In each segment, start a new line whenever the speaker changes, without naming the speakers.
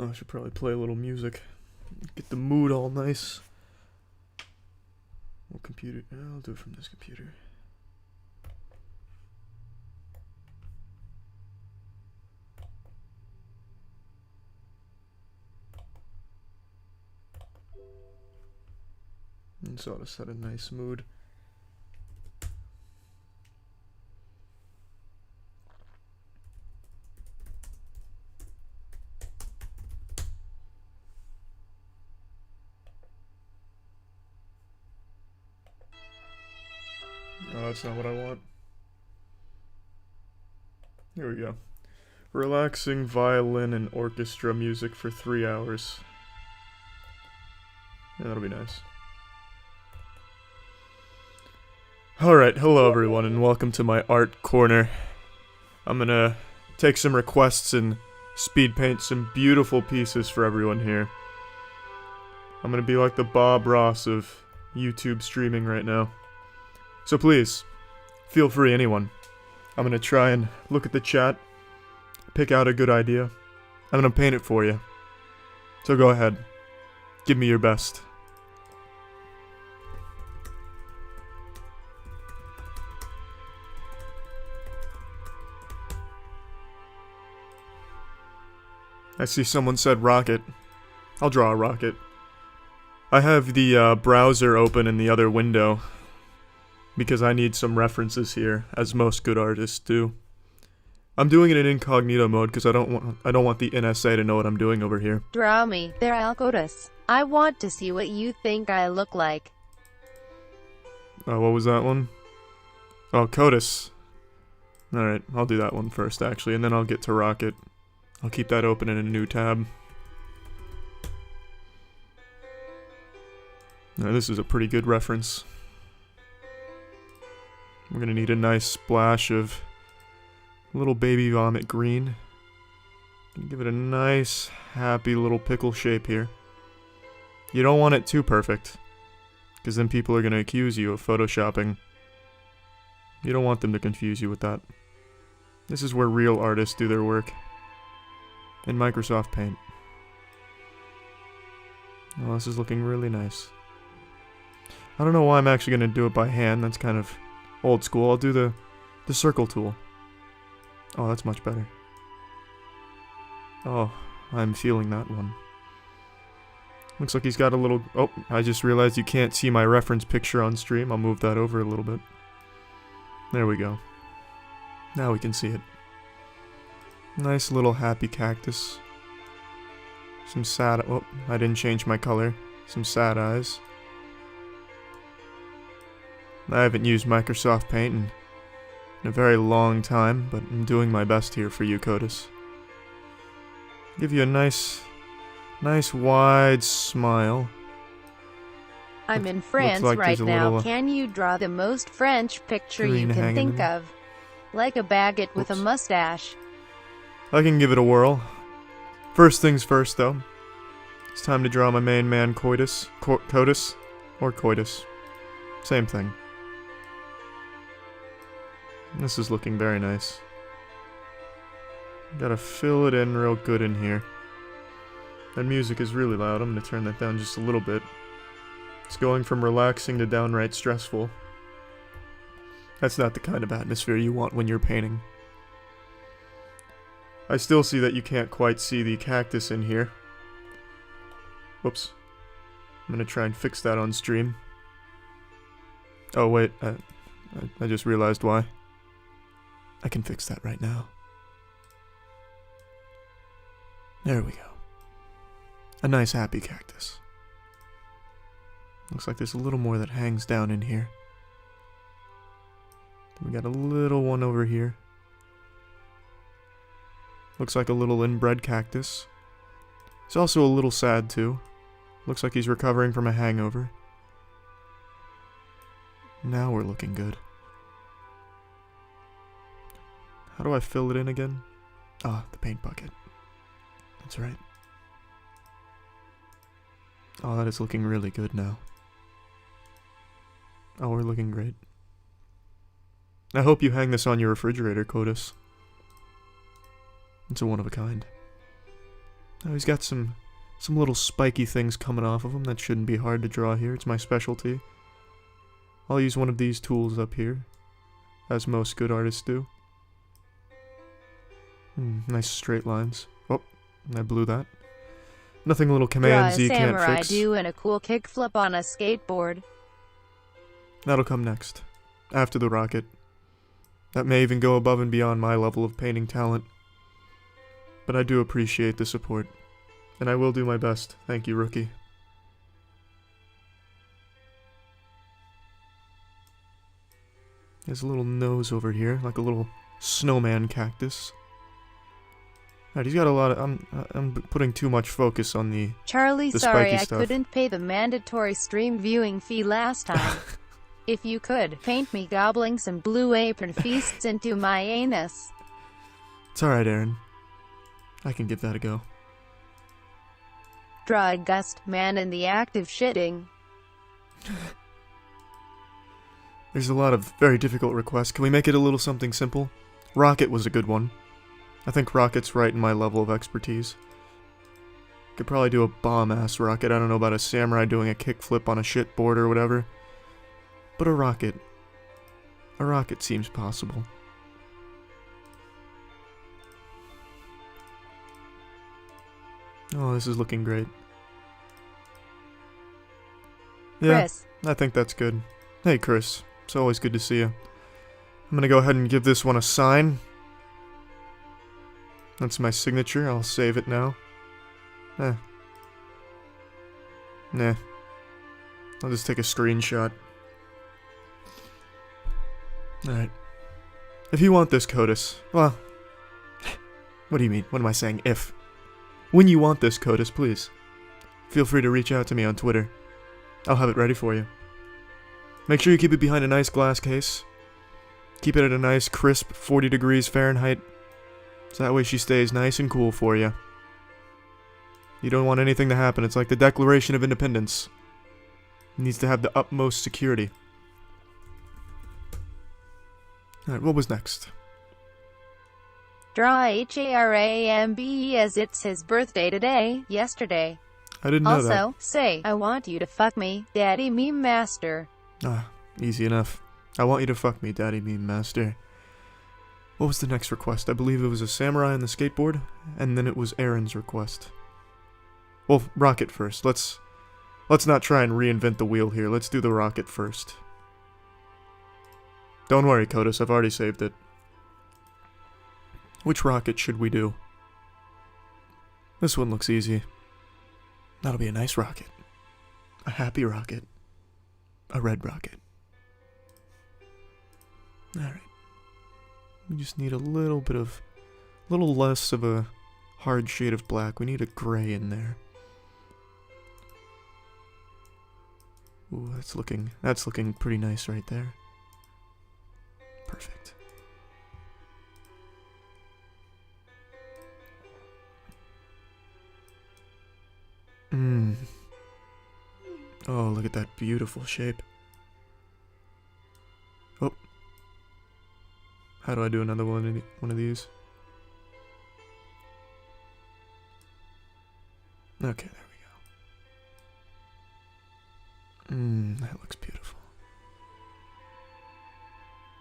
Oh, I should probably play a little music. Get the mood all nice. What computer? I'll do it from this computer. And so to set a nice mood. Oh, that's not what I want. Here we go. Relaxing violin and orchestra music for 3 hours. Yeah, that'll be nice. Alright, hello everyone and welcome to my art corner. I'm gonna take some requests and speed paint some beautiful pieces for everyone here. I'm gonna be like the Bob Ross of YouTube streaming right now. So please, feel free, anyone. I'm gonna try and look at the chat, pick out a good idea. I'm gonna paint it for you. So go ahead, give me your best. I see someone said rocket. I'll draw a rocket. I have the browser open in the other window because I need some references here, as most good artists do. I'm doing it in incognito mode because I don't want the NSA to know what I'm doing over here.
Draw me, there Alcotus. I want to see what you think I look like.
What was that one? Oh, CODIS. Alright, I'll do that one first actually, and then I'll get to rocket. I'll keep that open in a new tab. Now this is a pretty good reference. We're gonna need a nice splash of little baby vomit green. Give it a nice, happy little pickle shape here. You don't want it too perfect, because then people are gonna accuse you of photoshopping. You don't want them to confuse you with that. This is where real artists do their work. In Microsoft Paint. Oh, this is looking really nice. I don't know why I'm actually gonna do it by hand. That's kind of old school. I'll do the circle tool. Oh, that's much better. Oh, I'm feeling that one. Looks like he's got a little... Oh, I just realized you can't see my reference picture on stream. I'll move that over a little bit. There we go. Now we can see it. Nice little happy cactus. Some sad... Oh, I didn't change my color. Some sad eyes. I haven't used Microsoft Paint in a very long time, but I'm doing my best here for you, CODIS. Give you a nice wide smile.
I'm in France
like
right now.
little,
Can you draw the most French picture you
green
can
hanging
think
in there.
of? Like a baguette with a
Oops.
mustache.
I can give it a whirl. First things first, though. It's time to draw my main man, CODIS. CODIS? Or coitus. Same thing. This is looking very nice. Gotta fill it in real good in here. That music is really loud. I'm gonna turn that down just a little bit. It's going from relaxing to downright stressful. That's not the kind of atmosphere you want when you're painting. I still see that you can't quite see the cactus in here. Whoops. I'm gonna try and fix that on stream. Oh wait, I just realized why. I can fix that right now. There we go. A nice happy cactus. Looks like there's a little more that hangs down in here. We got a little one over here. Looks like a little inbred cactus. He's also a little sad too. Looks like he's recovering from a hangover. Now we're looking good. How do I fill it in again? Ah, the paint bucket. That's right. Oh, that is looking really good now. Oh, we're looking great. I hope you hang this on your refrigerator, CODIS. It's a one of a kind. Oh, he's got some little spiky things coming off of him. That shouldn't be hard to draw here. It's my specialty. I'll use one of these tools up here, as most good artists do. Nice straight lines. Oh, I blew that. Nothing little penguinz0 can't
samurai
fix.
do and a cool kickflip on a skateboard.
That'll come next, after the rocket. That may even go above and beyond my level of painting talent. But I do appreciate the support, and I will do my best. Thank you, rookie. There's a little nose over here, like a little snowman cactus. Alright, he's got a lot of... I'm putting too much focus on the
Charlie,
the
sorry
spiky
I
stuff.
couldn't pay the mandatory stream viewing fee last time. If you could, paint me gobbling some blue apron feasts into my anus.
It's alright, Aaron. I can give that a go.
Draw a gust, man in the act of shitting.
There's a lot of very difficult requests. Can we make it a little something simple? Rocket was a good one. I think rocket's right in my level of expertise. Could probably do a bomb-ass rocket. I don't know about a samurai doing a kickflip on a shit board or whatever. But a rocket seems possible. Oh, this is looking great. Yeah,
Chris.
I think that's good. Hey, Chris. It's always good to see you. I'm gonna go ahead and give this one a sign. That's my signature. I'll save it now. Nah. I'll just take a screenshot. Alright. If you want this, Codus, well... What do you mean? What am I saying? If. When you want this, Codus, please. Feel free to reach out to me on Twitter. I'll have it ready for you. Make sure you keep it behind a nice glass case. Keep it at a nice, crisp 40 degrees Fahrenheit. So that way she stays nice and cool for you. You don't want anything to happen. It's like the Declaration of Independence. It needs to have the utmost security. Alright, what was next?
Draw HARAMB as it's his birthday today, yesterday.
I didn't know that.
Also, say, I want you to fuck me, Daddy Meme Master.
Ah, easy enough. I want you to fuck me, Daddy Meme Master. What was the next request? I believe it was a samurai on the skateboard, and then it was Aaron's request. Well, rocket first. Let's not try and reinvent the wheel here. Let's do the rocket first. Don't worry, Codus, I've already saved it. Which rocket should we do? This one looks easy. That'll be a nice rocket. A happy rocket. A red rocket. Alright. We just need a little less of a hard shade of black. We need a gray in there. Ooh, that's looking pretty nice right there. Perfect. Oh, look at that beautiful shape. Oh. How do I do another one of these? Okay, there we go. That looks beautiful.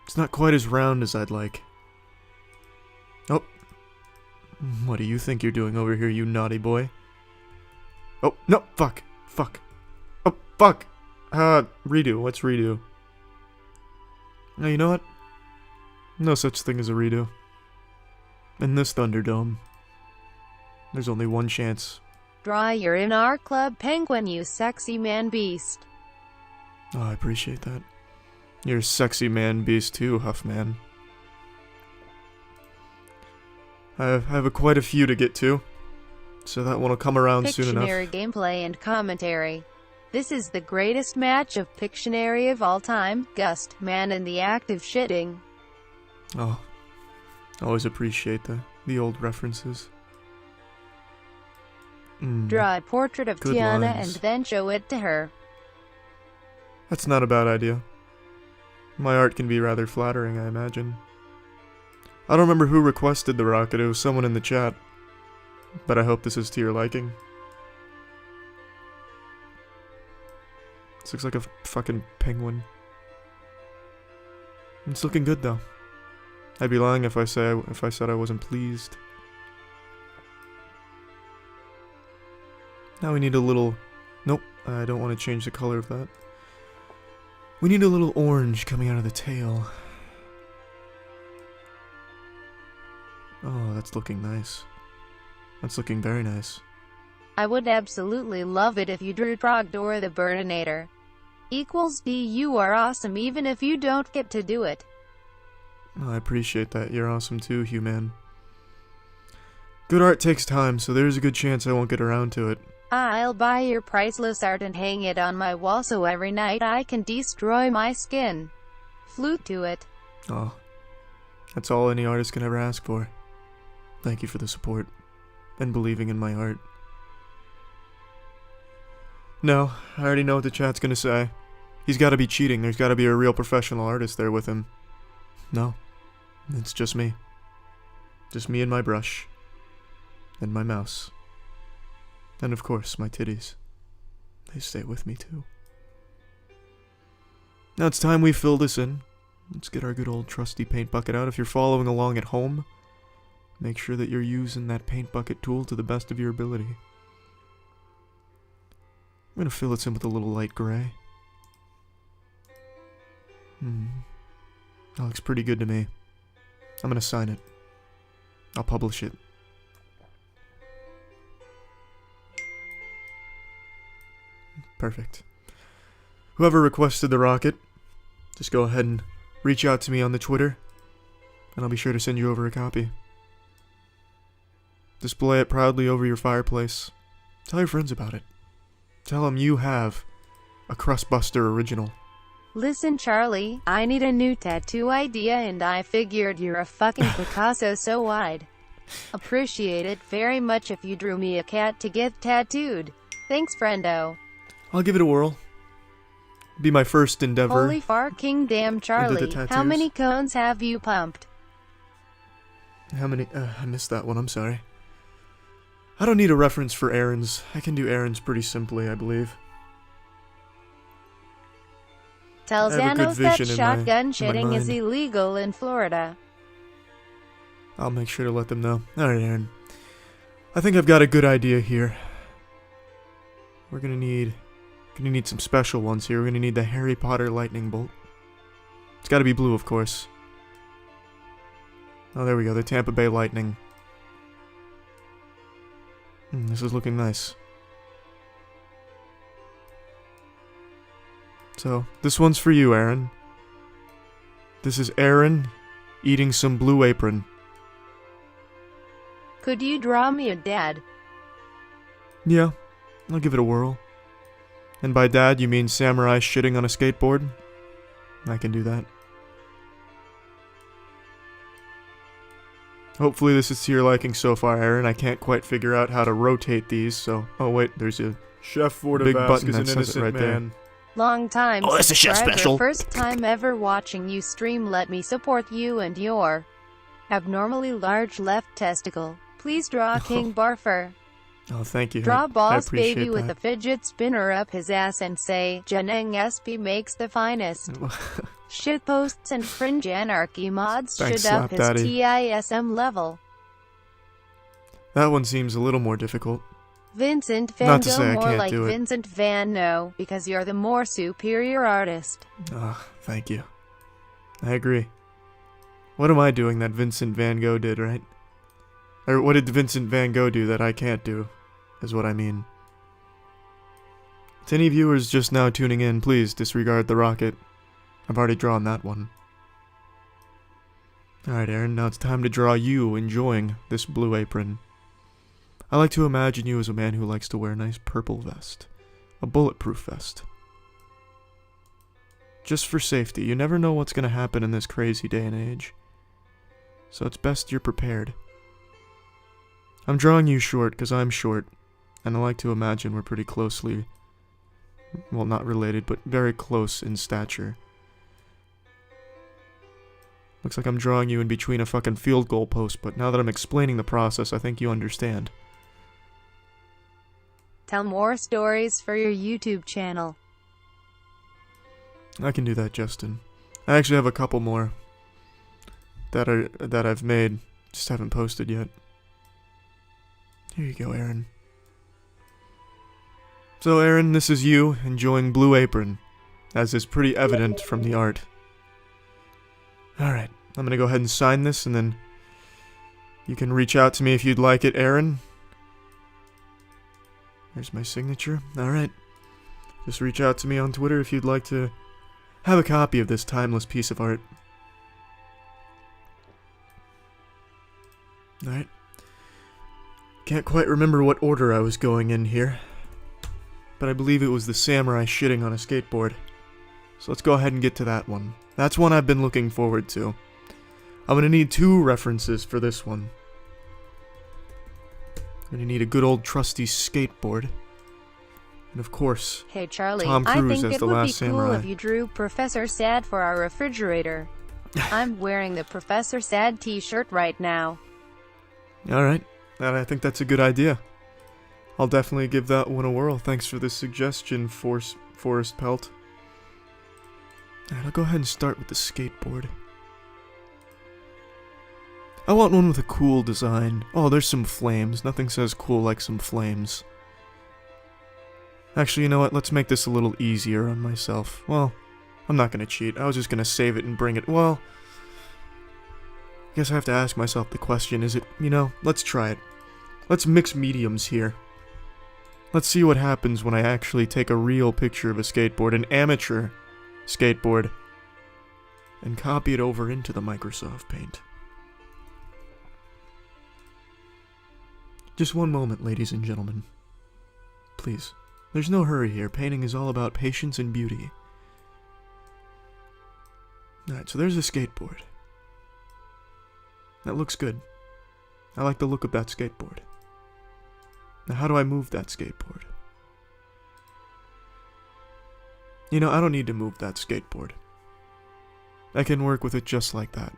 It's not quite as round as I'd like. Oh. What do you think you're doing over here, you naughty boy? Oh, no, fuck. Fuck. Oh, fuck. Redo. What's redo? Now, you know what? No such thing as a redo. In this Thunderdome, there's only one chance.
Draw you're in our club penguin, you sexy man beast.
Oh, I appreciate that. You're a sexy man beast too, Huffman. I have quite a few to get to, so that one will come around soon enough.
Pictionary gameplay and commentary. This is the greatest match of Pictionary of all time. Gust, man in the act of shitting.
Oh, always appreciate the old references.
Draw a portrait of
Good
Tiana
lines.
and then show it to her.
That's not a bad idea. My art can be rather flattering, I imagine. I don't remember who requested the rocket, it was someone in the chat. but I hope this is to your liking. This looks like a fucking penguin. It's looking good though. I'd be lying if I said I wasn't pleased. Now we need a little... Nope, I don't want to change the color of that. We need a little orange coming out of the tail. Oh, that's looking nice. That's looking very nice.
I would absolutely love it if you drew Trogdor the Burninator. Equals B, you are awesome even if you don't get to do it.
Oh, I appreciate that. You're awesome too, human. Good art takes time, so there's a good chance I won't get around to it.
I'll buy your priceless art and hang it on my wall so every night I can destroy my skin. Flute to it.
Oh, that's all any artist can ever ask for. Thank you for the support, and believing in my art. No, I already know what the chat's gonna say. He's gotta be cheating, there's gotta be a real professional artist there with him. No, it's just me. Just me and my brush. And my mouse. And of course, my titties. They stay with me too. Now it's time we fill this in. Let's get our good old trusty paint bucket out. If you're following along at home, make sure that you're using that paint bucket tool to the best of your ability. I'm gonna fill this in with a little light gray. That looks pretty good to me. I'm gonna sign it. I'll publish it. Perfect. Whoever requested the rocket, just go ahead and reach out to me on the Twitter, and I'll be sure to send you over a copy. Display it proudly over your fireplace. Tell your friends about it. Tell them you have a Crustbuster original.
Listen, Charlie, I need a new tattoo idea and I figured you're a fucking Picasso, so I'd appreciate it very much if you drew me a cat to get tattooed. Thanks, friendo.
I'll give it a whirl. Be my first endeavor.
Holy fucking damn, Charlie. How many cones have you pumped?
How many? I missed that one, I'm sorry. I don't need a reference for errands. I can do errands pretty simply, I believe.
Tell Xanos that shotgun shitting is illegal in Florida.
I'll make sure to let them know. Alright, Aaron. I think I've got a good idea here. We're gonna need some special ones here. We're gonna need the Harry Potter lightning bolt. It's gotta be blue, of course. Oh, there we go. The Tampa Bay Lightning. This is looking nice. So, this one's for you, Aaron. This is Aaron eating some Blue Apron.
Could you draw me a dad?
Yeah, I'll give it a whirl. And by dad, you mean samurai shitting on a skateboard? I can do that. Hopefully this is to your liking so far, Aaron. I can't quite figure out how to rotate these, so... Oh wait, there's a
Chef
big button
is
that
an
says it
innocent
right
man.
there.
Long time
Oh, that's a chef
subscriber,
special.
First time ever watching you stream. Let me support you and your abnormally large left testicle. Please draw King Barfer.
Oh, thank you.
Draw
I
Boss
appreciate
Baby with a
that.
fidget spinner up his ass and say, Janeng SP makes the finest. Shitposts and fringe anarchy mods
Thanks,
should up
Slap Daddy.
his TISM level.
That one seems a little more difficult.
Vincent Van
Not to say
Gogh,
I
more
can't
like
do it.
Vincent Van No, because you're the more superior artist.
Ah, thank you. I agree. What am I doing that Vincent Van Gogh did, right? Or what did Vincent Van Gogh do that I can't do, is what I mean. To any viewers just now tuning in, please disregard the rocket. I've already drawn that one. Alright, Aaron, now it's time to draw you enjoying this Blue Apron. I like to imagine you as a man who likes to wear a nice purple vest. A bulletproof vest. Just for safety. You never know what's going to happen in this crazy day and age. So it's best you're prepared. I'm drawing you short because I'm short. And I like to imagine we're pretty closely... Well, not related, but very close in stature. Looks like I'm drawing you in between a fucking field goal post, but now that I'm explaining the process, I think you understand.
Tell more stories for your YouTube channel.
I can do that, Justin. I actually have a couple more that I've made, just haven't posted yet. Here you go, Aaron. So, Aaron, this is you enjoying Blue Apron, as is pretty evident from the art. Alright, I'm gonna go ahead and sign this, and then you can reach out to me if you'd like it, Aaron. There's my signature. Alright. Just reach out to me on Twitter if you'd like to have a copy of this timeless piece of art. Alright. Can't quite remember what order I was going in here, but I believe it was the samurai shitting on a skateboard. So let's go ahead and get to that one. That's one I've been looking forward to. I'm gonna need 2 references for this one. I'm gonna need a good old trusty skateboard. And of course,
Hey Charlie,
Tom
I
Cruise
think
as
it
the
would be
last
cool
samurai.
if you drew Professor Sad for our refrigerator. I'm wearing the Professor Sad t-shirt right now.
Alright, and I think that's a good idea. I'll definitely give that one a whirl. Thanks for the suggestion, Forest Pelt. Alright, I'll go ahead and start with the skateboard. I want one with a cool design. Oh, there's some flames. Nothing says cool like some flames. Actually, you know what? Let's make this a little easier on myself. Well, I'm not gonna cheat. I was just gonna save it and bring it. Well, I guess I have to ask myself the question, is it, let's try it. Let's mix mediums here. Let's see what happens when I actually take a real picture of a skateboard, an amateur skateboard, and copy it over into the Microsoft Paint. Just one moment, ladies and gentlemen. Please. There's no hurry here. Painting is all about patience and beauty. Alright, so there's a skateboard. That looks good. I like the look of that skateboard. Now, how do I move that skateboard? I don't need to move that skateboard. I can work with it just like that.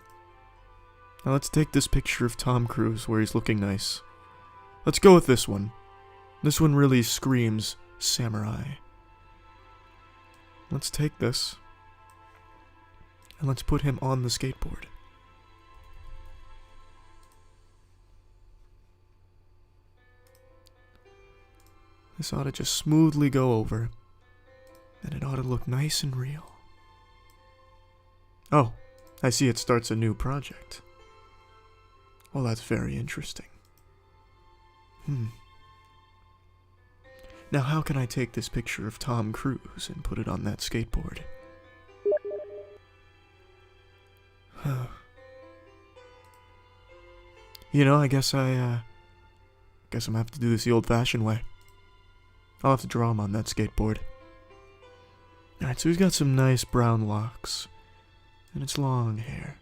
Now let's take this picture of Tom Cruise where he's looking nice. Let's go with this one. This one really screams samurai. Let's take this and let's put him on the skateboard. This ought to just smoothly go over, and it ought to look nice and real. Oh, I see it starts a new project. Well, that's very interesting. Now, how can I take this picture of Tom Cruise and put it on that skateboard? I guess I'm gonna have to do this the old-fashioned way. I'll have to draw him on that skateboard. Alright, so he's got some nice brown locks, and it's long hair.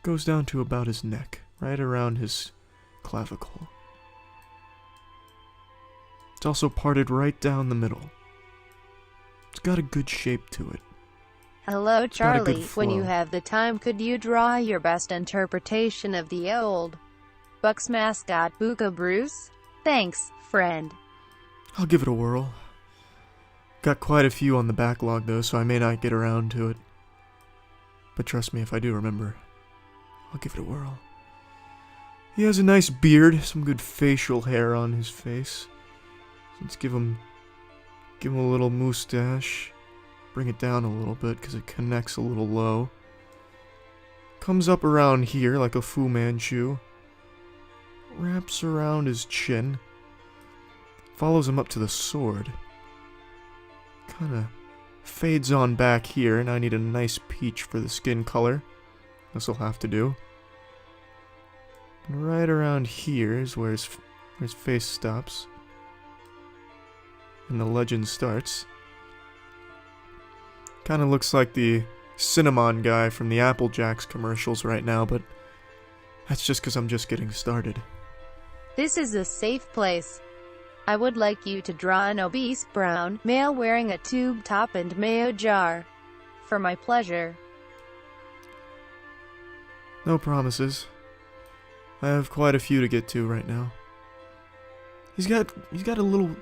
Goes down to about his neck, right around his clavicle. It's also parted right down the middle. It's got a good shape to it.
Hello Charlie, when you
flow.
have the time could you draw your best interpretation of the old Bucks mascot Buka Bruce? Thanks, friend.
I'll give it a whirl. Got quite a few on the backlog though, so I may not get around to it. But trust me, if I do remember, I'll give it a whirl. He has a nice beard, some good facial hair on his face. Let's give him a little mustache. Bring it down a little bit because it connects a little low. Comes up around here like a Fu Manchu. Wraps around his chin. Follows him up to the sword. Kinda fades on back here, and I need a nice peach for the skin color. This'll have to do. And right around here is where his face stops. And the legend starts. Kinda looks like the Cinnamon guy from the Apple Jacks commercials right now, but that's just because I'm just getting started.
This is a safe place. I would like you to draw an obese brown male wearing a tube top and mayo jar. For my pleasure.
No promises. I have quite a few to get to right now. He's got a little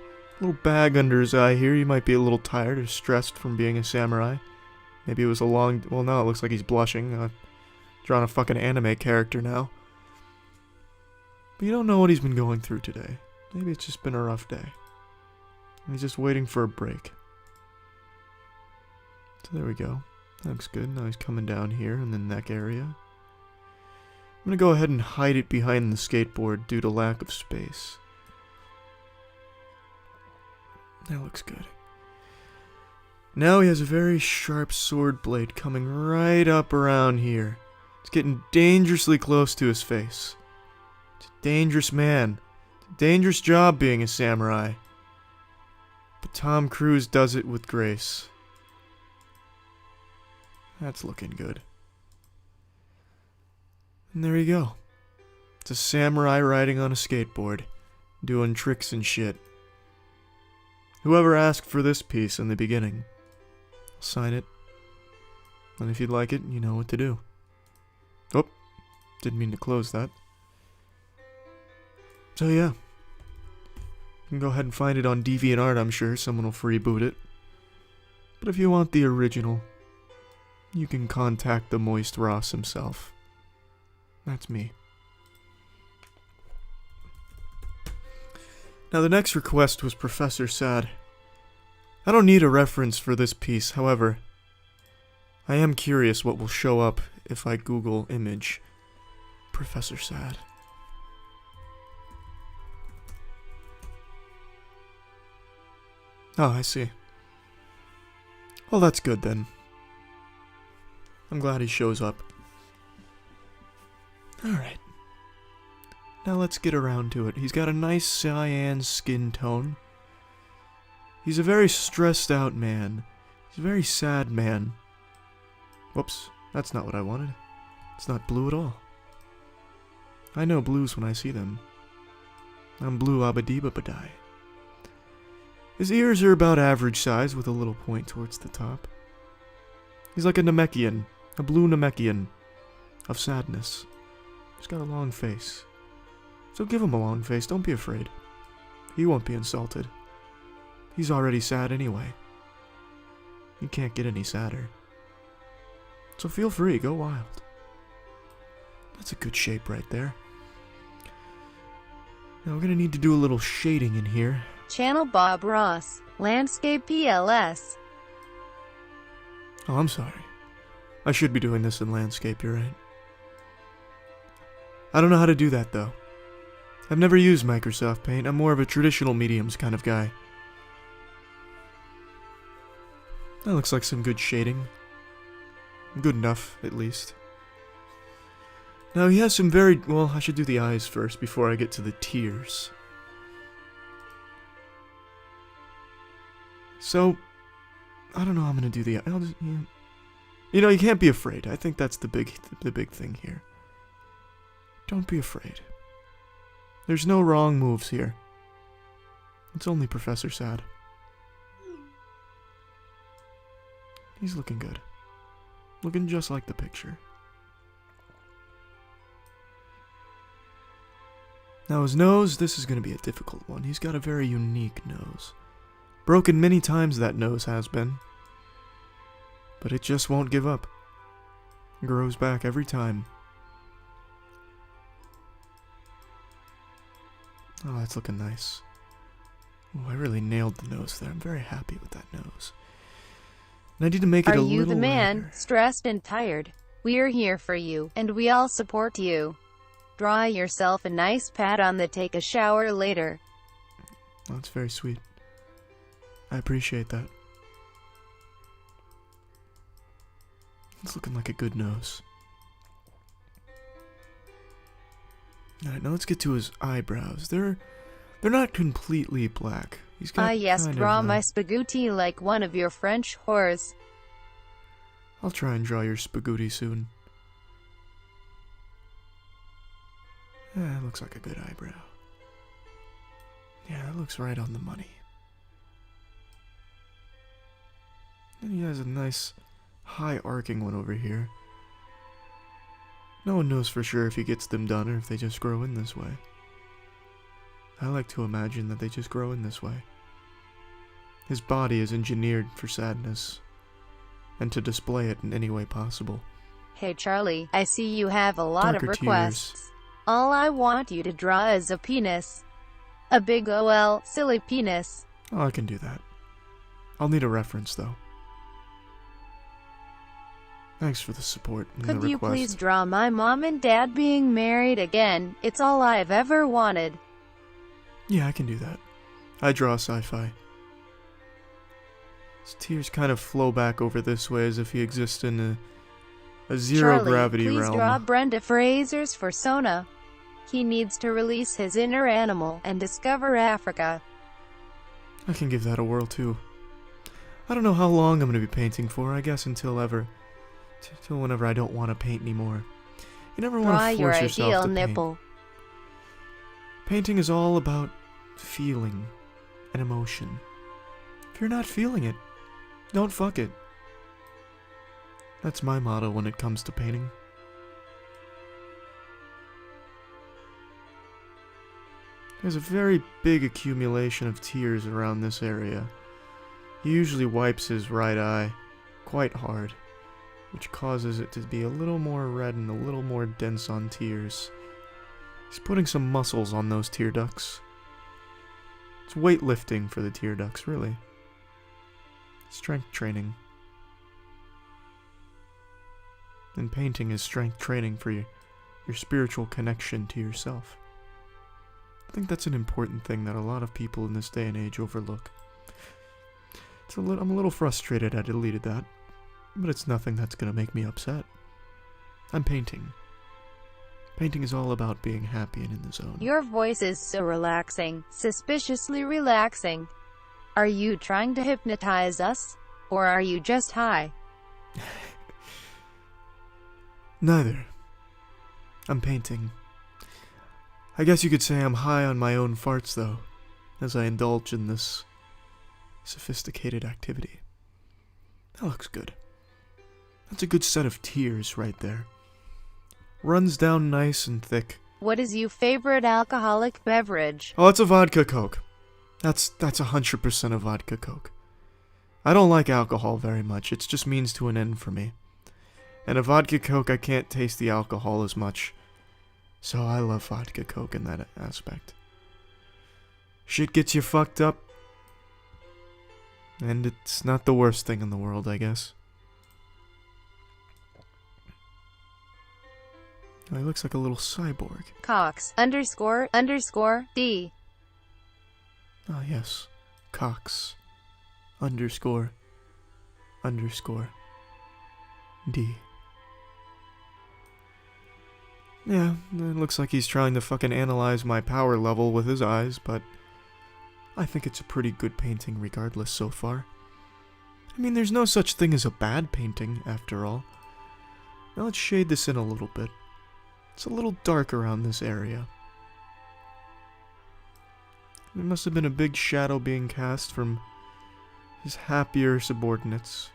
bag under his eye here. He might be a little tired or stressed from being a samurai. Maybe it was a long... Well, now it looks like he's blushing. Drawing a fucking anime character now. But you don't know what he's been going through today. Maybe it's just been a rough day. He's just waiting for a break. So there we go. That looks good. Now he's coming down here in the neck area. I'm going to go ahead and hide it behind the skateboard due to lack of space. That looks good. Now he has a very sharp sword blade coming right up around here. It's getting dangerously close to his face. It's a dangerous man. It's a dangerous job being a samurai. But Tom Cruise does it with grace. That's looking good. And there you go. It's a samurai riding on a skateboard, doing tricks and shit. Whoever asked for this piece in the beginning, I'll sign it. And if you'd like it, you know what to do. Oh, didn't mean to close that. So yeah. You can go ahead and find it on DeviantArt, I'm sure. Someone will freeboot it. But if you want the original, you can contact the Moist Ross himself. That's me. Now the next request was Professor Sad. I don't need a reference for this piece, however, I am curious what will show up if I Google image Professor Sad. Oh, I see. Well, that's good then. I'm glad he shows up. Alright. Now let's get around to it. He's got a nice cyan skin tone. He's a very stressed out man. He's a very sad man. Whoops, that's not what I wanted. It's not blue at all. I know blues when I see them. I'm blue abadibabadai. His ears are about average size with a little point towards the top. He's like a Namekian, a blue Namekian of sadness. He's got a long face. So give him a long face, don't be afraid. He won't be insulted. He's already sad anyway. He can't get any sadder. So feel free, go wild. That's a good shape right there. Now we're gonna need to do a little shading in here.
Channel Bob Ross, Landscape PLS.
Oh, I'm sorry. I should be doing this in landscape, you're right. I don't know how to do that though. I've never used Microsoft Paint. I'm more of a traditional mediums kind of guy. That looks like some good shading. Good enough, at least. Now he has some very... Well, I should do the eyes first before I get to the tears. So, I don't know how I'm gonna do the... I'll just, yeah. You know, you can't be afraid. I think that's the big thing here. Don't be afraid. There's no wrong moves here. It's only Professor Sad. He's looking good. Looking just like the picture. Now his nose, this is going to be a difficult one. He's got a very unique nose. Broken many times that nose has been. But it just won't give up. It grows back every time. Oh, that's looking nice. Oh, I really nailed the nose there. I'm very happy with that nose. And I need to make it a little
Are you the man,
lighter.
stressed and tired? We're here for you, and we all support you. Draw yourself a nice pat on the take a shower later.
Oh, that's very sweet. I appreciate that. It's looking like a good nose. Alright, now let's get to his eyebrows. They're not completely black. He's got
yes,
kind
draw
of,
my spaghetti like one of your French whores.
I'll try and draw your spaghetti soon. Yeah, that looks like a good eyebrow. Yeah, that looks right on the money. And he has a nice high arcing one over here. No one knows for sure if he gets them done or if they just grow in this way. I like to imagine that they just grow in this way. His body is engineered for sadness, and to display it in any way possible.
Hey Charlie, I see you have a lot
Darker
of requests.
tears.
All I want you to draw is a penis. A big OL, silly penis.
Oh, I can do that. I'll need a reference, though. Thanks for the support and
Could
the
you
request.
please draw my mom and dad being married again? It's all I've ever wanted.
Yeah, I can do that. I draw sci-fi. His tears kind of flow back over this way as if he exists in a zero-gravity
Charlie, please
realm.
draw Brenda Fraser's persona. He needs to release his inner animal and discover Africa.
I can give that a whirl, too. I don't know how long I'm going to be painting for. I guess until whenever I don't want to paint anymore. You never want
Draw
to
your
force yourself
ideal
to paint.
nipple.
Painting is all about feeling and emotion. If you're not feeling it, don't fuck it. That's my motto when it comes to painting. There's a very big accumulation of tears around this area. He usually wipes his right eye quite hard, which causes it to be a little more red and a little more dense on tears. He's putting some muscles on those tear ducts. It's weightlifting for the tear ducts, really. Strength training. And painting is strength training for your spiritual connection to yourself. I think that's an important thing that a lot of people in this day and age overlook. I'm a little frustrated I deleted that, but it's nothing that's going to make me upset. I'm painting. Painting is all about being happy and in the zone.
Your voice is so relaxing, suspiciously relaxing. Are you trying to hypnotize us? Or are you just high?
Neither. I'm painting. I guess you could say I'm high on my own farts, though, as I indulge in this sophisticated activity. That looks good. That's a good set of tears right there. Runs down nice and thick.
What is your favorite alcoholic beverage?
Oh, it's a vodka Coke. That's 100% a vodka Coke. I don't like alcohol very much. It's just means to an end for me. And a vodka Coke, I can't taste the alcohol as much. So I love vodka Coke in that aspect. Shit gets you fucked up. And it's not the worst thing in the world, I guess. Oh, he looks like a little cyborg.
Cox __D.
Ah, yes. Cox __D. Yeah, it looks like he's trying to fucking analyze my power level with his eyes, but I think it's a pretty good painting regardless so far. I mean, there's no such thing as a bad painting, after all. Now let's shade this in a little bit. It's a little dark around this area. There must have been a big shadow being cast from his happier subordinates.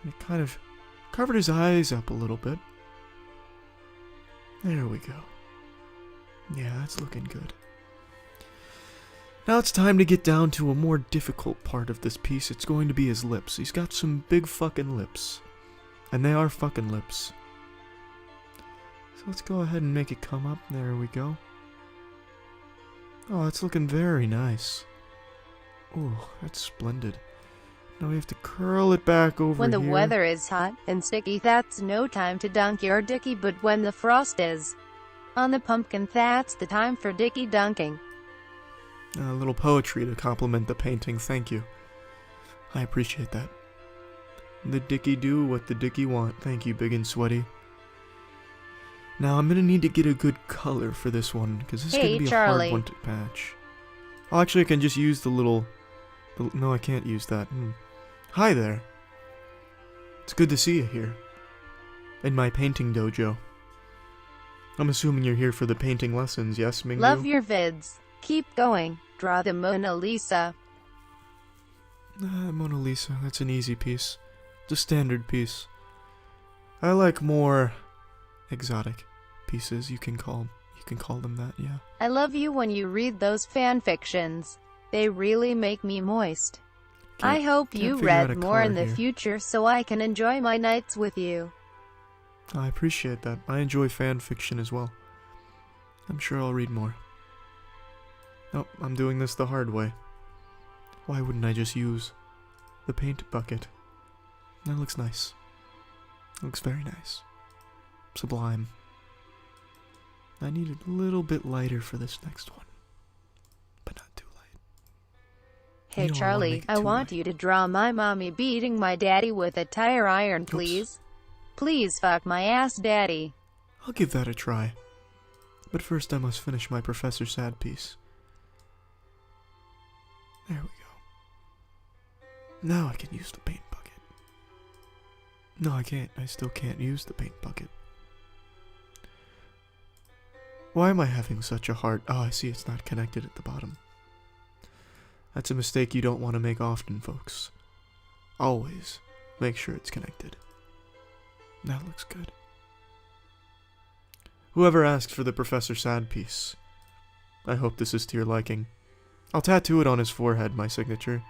And it kind of covered his eyes up a little bit. There we go. Yeah, that's looking good. Now it's time to get down to a more difficult part of this piece. It's going to be his lips. He's got some big fucking lips. And they are fucking lips. So let's go ahead and make it come up. There we go. Oh, it's looking very nice. Oh, that's splendid. Now we have to curl it back over
When the
here.
weather is hot and sticky, that's no time to dunk your dickie, but when the frost is on the pumpkin, that's the time for dickie dunking.
A little poetry to compliment the painting, thank you. I appreciate that. The dickie do what the dickie want, thank you, big and sweaty. Now I'm gonna need to get a good color for this one, because this is gonna be
Charlie.
a hard one to patch. Oh, actually I can just use the little... No, I can't use that. Hi there. It's good to see you here. In my painting dojo. I'm assuming you're here for the painting lessons, yes, Mingyu?
Love your vids. Keep going. Draw the Mona Lisa.
Mona Lisa, that's an easy piece. It's a standard piece. I like more exotic pieces, you can You can call them that, yeah.
I love you when you read those fan fictions. They really make me moist. I hope you read more in the future so I can enjoy my nights with you.
I appreciate that. I enjoy fan fiction as well. I'm sure I'll read more. Oh, I'm doing this the hard way. Why wouldn't I just use the paint bucket? That looks nice. Looks very nice. Sublime. I need it a little bit lighter for this next one. But not too light.
Hey Charlie, I want you to draw my mommy beating my daddy with a tire iron, please. Please fuck my ass, daddy.
I'll give that a try. But first I must finish my Professor Sad piece. There we go. Now I can use the paint bucket. No, I can't. I still can't use the paint bucket. Why am I having such a hard... Oh, I see it's not connected at the bottom. That's a mistake you don't want to make often, folks. Always make sure it's connected. That looks good. Whoever asked for the Professor Sad piece, I hope this is to your liking. I'll tattoo it on his forehead, my signature.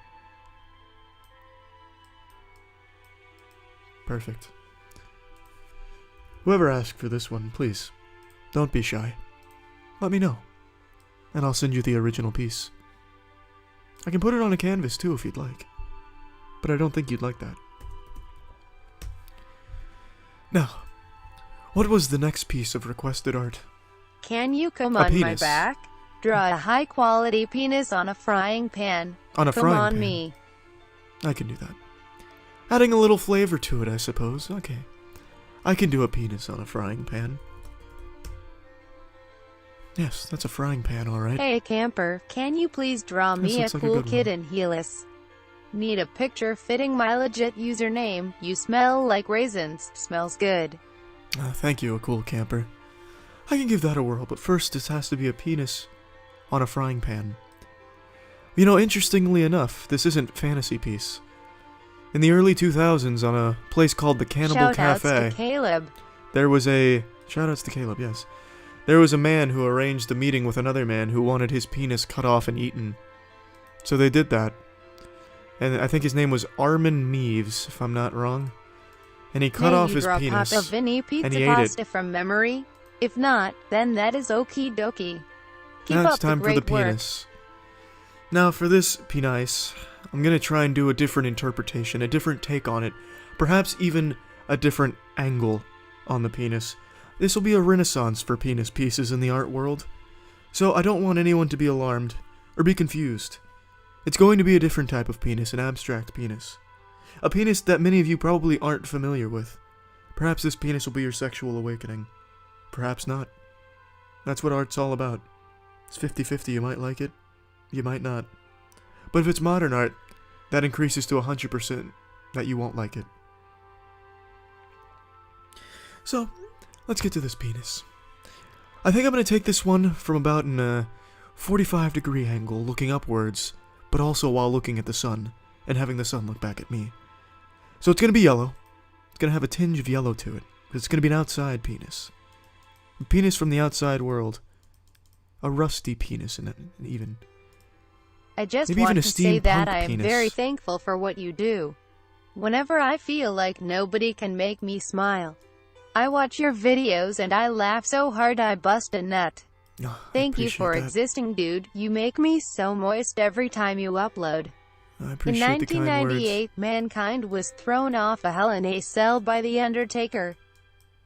Perfect. Whoever asked for this one, please, don't be shy. Let me know, and I'll send you the original piece. I can put it on a canvas too if you'd like, but I don't think you'd like that. Now, what was the next piece of requested art?
Can you come on my back? Draw a high-quality penis on a frying pan.
On a frying pan?
Come on me.
I can do that. Adding a little flavor to it, I suppose. Okay. I can do a penis on a frying pan. Yes, that's a frying pan, alright.
Hey camper, can you please draw me a cool kid in heelys? Need a picture fitting my legit username. You smell like raisins. Smells good.
Thank you, a cool camper. I can give that a whirl, but first this has to be a penis on a frying pan. You know, interestingly enough, this isn't fantasy piece. In the early 2000s, on a place called the Cannibal Cafe,
Shoutouts to Caleb.
There was a... Shoutouts to Caleb, yes. There was a man who arranged a meeting with another man who wanted his penis cut off and eaten. So they did that. And I think his name was Armin Meaves, if I'm not wrong. And he cut off his penis, and he ate it.
From memory? If not, then that is okie dokie. Keep
now
up
it's time
the
for the
great work.
penis. Now for this penis, I'm going to try and do a different interpretation, a different take on it. Perhaps even a different angle on the penis. This will be a renaissance for penis pieces in the art world. So I don't want anyone to be alarmed, or be confused. It's going to be a different type of penis, an abstract penis. A penis that many of you probably aren't familiar with. Perhaps this penis will be your sexual awakening. Perhaps not. That's what art's all about. It's 50-50, you might like it, you might not. But if it's modern art, that increases to 100% that you won't like it. So, let's get to this penis. I think I'm going to take this one from about a 45-degree angle, looking upwards, but also while looking at the sun, and having the sun look back at me. So it's going to be yellow. It's going to have a tinge of yellow to it, because it's going to be an outside penis. A penis from the outside world. A rusty penis, and even...
I just want to say that I am very thankful for what you do. Whenever I feel like nobody can make me smile, I watch your videos and I laugh so hard I bust a nut.
Oh,
Thank you for existing, dude. You make me so moist every time you upload.
I appreciate
In 1998, mankind was thrown off a Hell in a Cell by The Undertaker,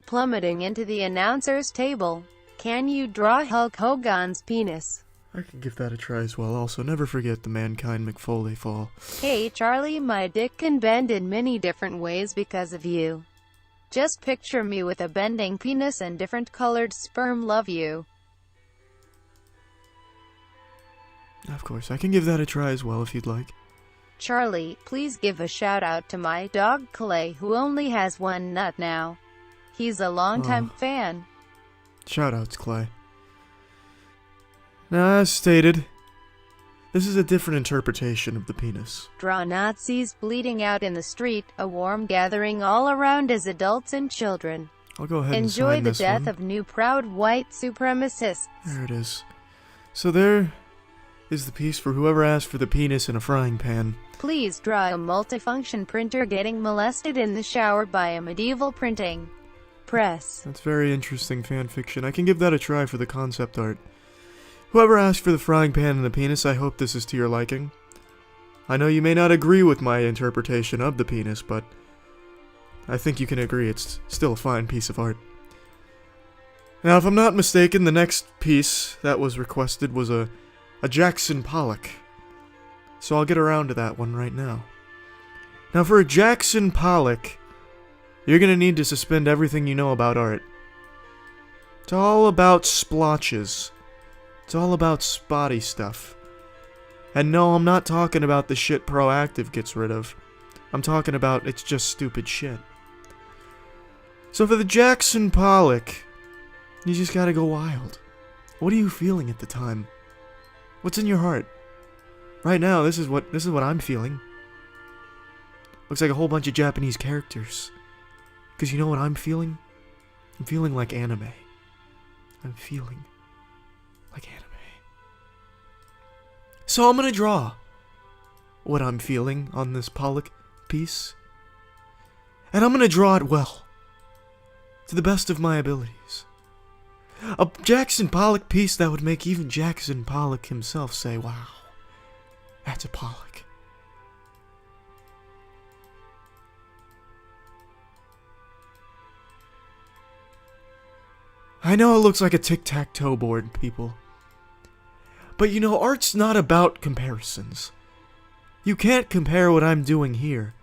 plummeting into the announcer's table. Can you draw Hulk Hogan's penis?
I can give that a try as well. Also, never forget the Mankind McFoley fall.
Hey Charlie, my dick can bend in many different ways because of you. Just picture me with a bending penis and different colored sperm. Love you.
Of course, I can give that a try as well if you'd like.
Charlie, please give a shout out to my dog Clay, who only has one nut now. He's a longtime fan.
Shoutouts, Clay. Now, as stated, this is a different interpretation of the penis.
Draw Nazis bleeding out in the street, a warm gathering all around as adults and children.
I'll go ahead and
Enjoy
sign
the
this
death
one.
of new proud white supremacists.
There it is. So there is the piece for whoever asked for the penis in a frying pan.
Please draw a multifunction printer getting molested in the shower by a medieval printing press.
That's very interesting fan fiction. I can give that a try for the concept art. Whoever asked for the frying pan and the penis, I hope this is to your liking. I know you may not agree with my interpretation of the penis, but I think you can agree it's still a fine piece of art. Now, if I'm not mistaken, the next piece that was requested was a Jackson Pollock. So I'll get around to that one right now. Now, for a Jackson Pollock, you're going to need to suspend everything you know about art. It's all about splotches. It's all about spotty stuff. And no, I'm not talking about the shit Proactive gets rid of. I'm talking about it's just stupid shit. So for the Jackson Pollock, you just gotta go wild. What are you feeling at the time? What's in your heart? Right now, this is what I'm feeling. Looks like a whole bunch of Japanese characters. Because you know what I'm feeling? I'm feeling like anime. I'm feeling like anime. So I'm gonna draw what I'm feeling on this Pollock piece. And I'm gonna draw it well. To the best of my abilities. A Jackson Pollock piece that would make even Jackson Pollock himself say, wow, that's a Pollock. I know it looks like a tic-tac-toe board, people. But you know, art's not about comparisons. You can't compare what I'm doing here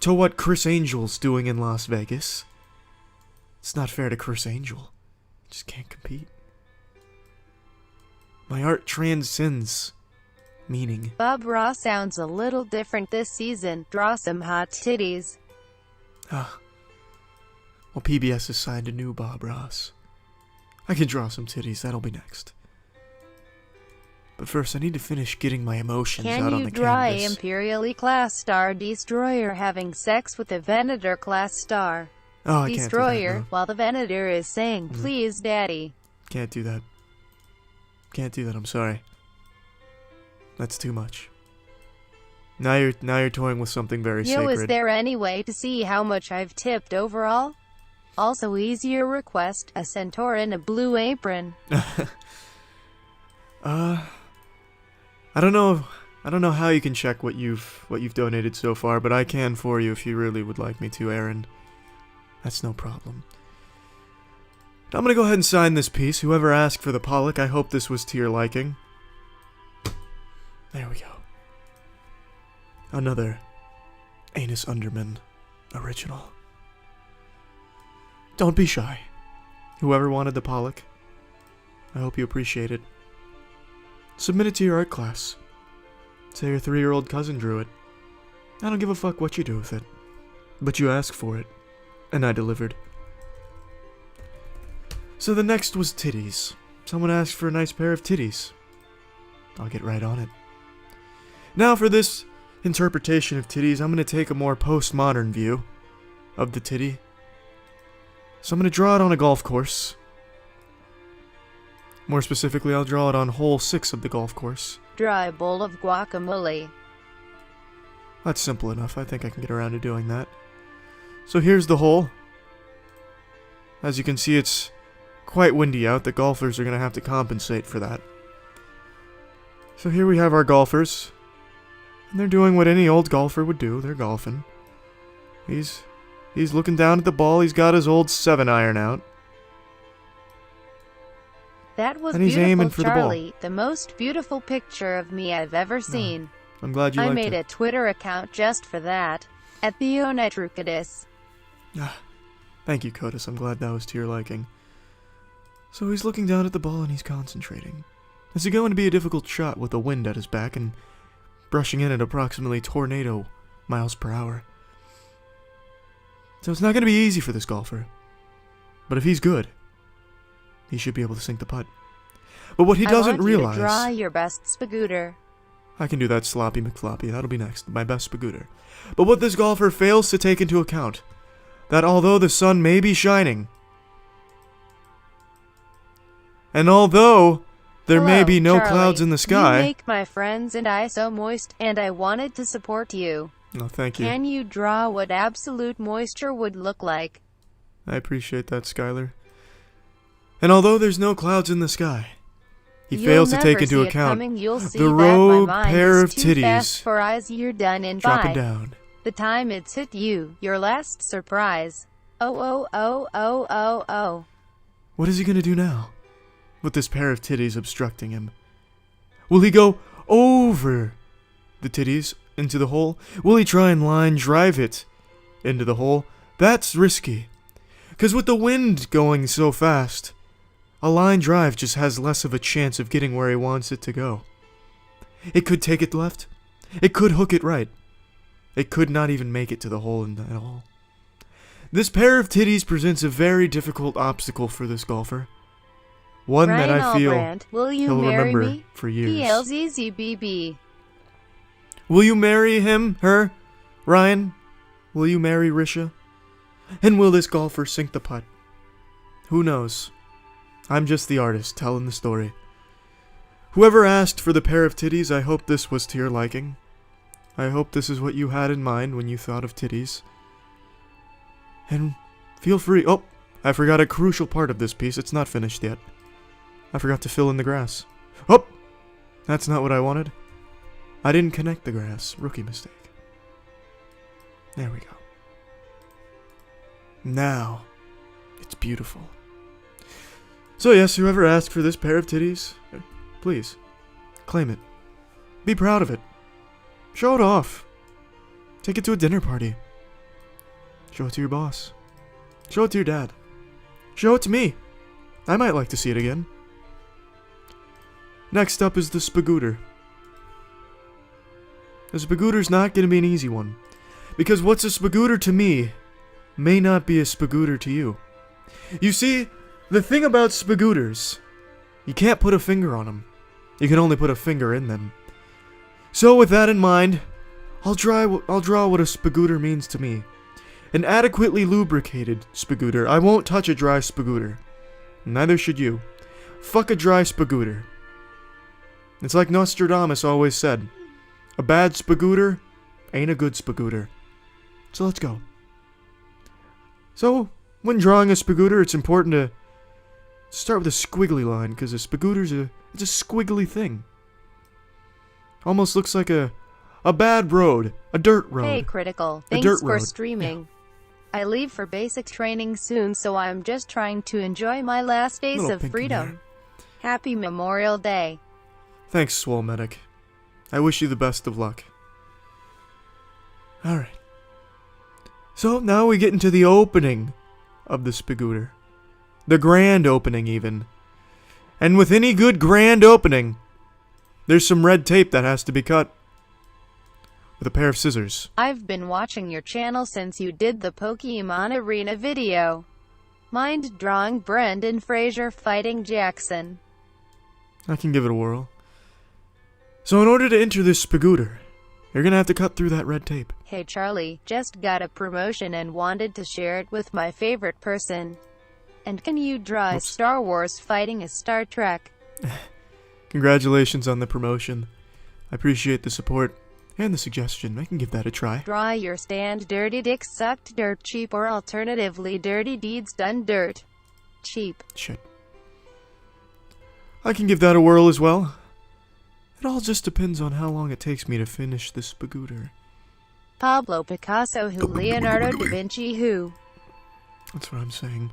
to what Criss Angel's doing in Las Vegas. It's not fair to Criss Angel. Just can't compete. My art transcends meaning.
Bob Ross sounds a little different this season. Draw some hot titties.
Well, PBS has signed a new Bob Ross. I can draw some titties, that'll be next. But first, I need to finish getting my emotions out on the
Can you draw
canvas.
Imperially class star destroyer having sex with a Venator class star?
Oh, I
Destroyer,
can't do that, no.
while the Venator is saying, please, daddy.
Can't do that. Can't do that, I'm sorry. That's too much. Now you're toying with something very sacred.
Is there any way to see how much I've tipped overall? Also, easier request, a centaur in a blue apron.
I don't know how you can check what you've donated so far, but I can for you if you really would like me to, Aaron. That's no problem. I'm gonna go ahead and sign this piece. Whoever asked for the Pollock, I hope this was to your liking. There we go. Another Anus Underman original. Don't be shy. Whoever wanted the Pollock, I hope you appreciate it. Submit it to your art class. Say your 3-year-old cousin drew it. I don't give a fuck what you do with it. But you asked for it, and I delivered. So the next was titties. Someone asked for a nice pair of titties. I'll get right on it. Now for this interpretation of titties, I'm going to take a more postmodern view of the titty. So I'm going to draw it on a golf course. More specifically, I'll draw it on hole 6 of the golf course.
Draw a bowl of guacamole.
That's simple enough. I think I can get around to doing that. So here's the hole. As you can see, it's quite windy out. The golfers are going to have to compensate for that. So here we have our golfers. And they're doing what any old golfer would do. They're golfing. He's looking down at the ball. He's got his old 7-iron out.
That was
And he's
beautiful,
aiming for
Charlie.
the ball.
The most beautiful picture of me I've ever seen.
I'm glad you
I
liked
made
it.
a Twitter account just for that. At Untitled.
Thank you, Codus. I'm glad that was to your liking. So he's looking down at the ball and he's concentrating. It's going to be a difficult shot with the wind at his back and brushing in at approximately tornado miles per hour. So it's not going to be easy for this golfer. But if he's good, he should be able to sink the putt. But what he doesn't realize...
I want you to draw your best spagooter.
I can do that, Sloppy McFloppy. That'll be next. My best spagooter. But what this golfer fails to take into account, that although the sun may be shining, and although there may
Hello,
be no
Charlie.
clouds in the sky...
You make my friends and I so moist, and I wanted to support you.
Oh, thank you.
Can you draw what absolute moisture would look like?
I appreciate that, Skylar. And although there's no clouds in the sky, he fails to take into account the rogue pair of titties
for eyes you're done in
dropping
by
down.
the time it's hit you, your last surprise. Oh.
What is he gonna do now, with this pair of titties obstructing him? Will he go over the titties into the hole? Will he try and line drive it into the hole? That's risky, because with the wind going so fast, a line drive just has less of a chance of getting where he wants it to go. It could take it left. It could hook it right. It could not even make it to the hole at all. This pair of titties presents a very difficult obstacle for this golfer. One that I feel
will you
he'll
marry
remember
me?
for years.
PLZZBB.
Will you marry him, her, Ryan? Will you marry Risha? And will this golfer sink the putt? Who knows? I'm just the artist telling the story. Whoever asked for the pair of titties, I hope this was to your liking. I hope this is what you had in mind when you thought of titties. And feel free... Oh, I forgot a crucial part of this piece. It's not finished yet. I forgot to fill in the grass. Oh, that's not what I wanted. I didn't connect the grass. Rookie mistake. There we go. Now, it's beautiful. So yes, whoever asked for this pair of titties, please, claim it. Be proud of it. Show it off. Take it to a dinner party. Show it to your boss. Show it to your dad. Show it to me. I might like to see it again. Next up is the spagooter. The spagooter's not going to be an easy one, because what's a spagooter to me may not be a spagooter to you. You see, the thing about spagooters, you can't put a finger on them. You can only put a finger in them. So with that in mind, I'll draw what a spagooter means to me. An adequately lubricated spagooter. I won't touch a dry spagooter. Neither should you. Fuck a dry spagooter. It's like Nostradamus always said. A bad spagooter ain't a good spagooter. So let's go. So, when drawing a spagooter, it's important to start with a squiggly line, because a spagooter's it's a squiggly thing. Almost looks like a bad road, a dirt road.
Hey Critical, thanks for streaming. Yeah. I leave for basic training soon, so I'm just trying to enjoy my last days of freedom. Happy Memorial Day.
Thanks, Swole Medic. I wish you the best of luck. Alright. So, now we get into the opening of the spagooter. The grand opening, even. And with any good grand opening, there's some red tape that has to be cut. With a pair of scissors.
I've been watching your channel since you did the Pokemon Arena video. Mind drawing Brendan Fraser fighting Jackson?
I can give it a whirl. So in order to enter this spagooter, you're gonna have to cut through that red tape.
Hey Charlie, just got a promotion and wanted to share it with my favorite person. And can you draw a Star Wars fighting a Star Trek?
Congratulations on the promotion. I appreciate the support and the suggestion. I can give that a try.
Draw your stand dirty dick sucked dirt cheap, or alternatively dirty deeds done dirt cheap.
Shit. I can give that a whirl as well. It all just depends on how long it takes me to finish this spagooter.
Pablo Picasso who? Leonardo da Vinci who?
That's what I'm saying.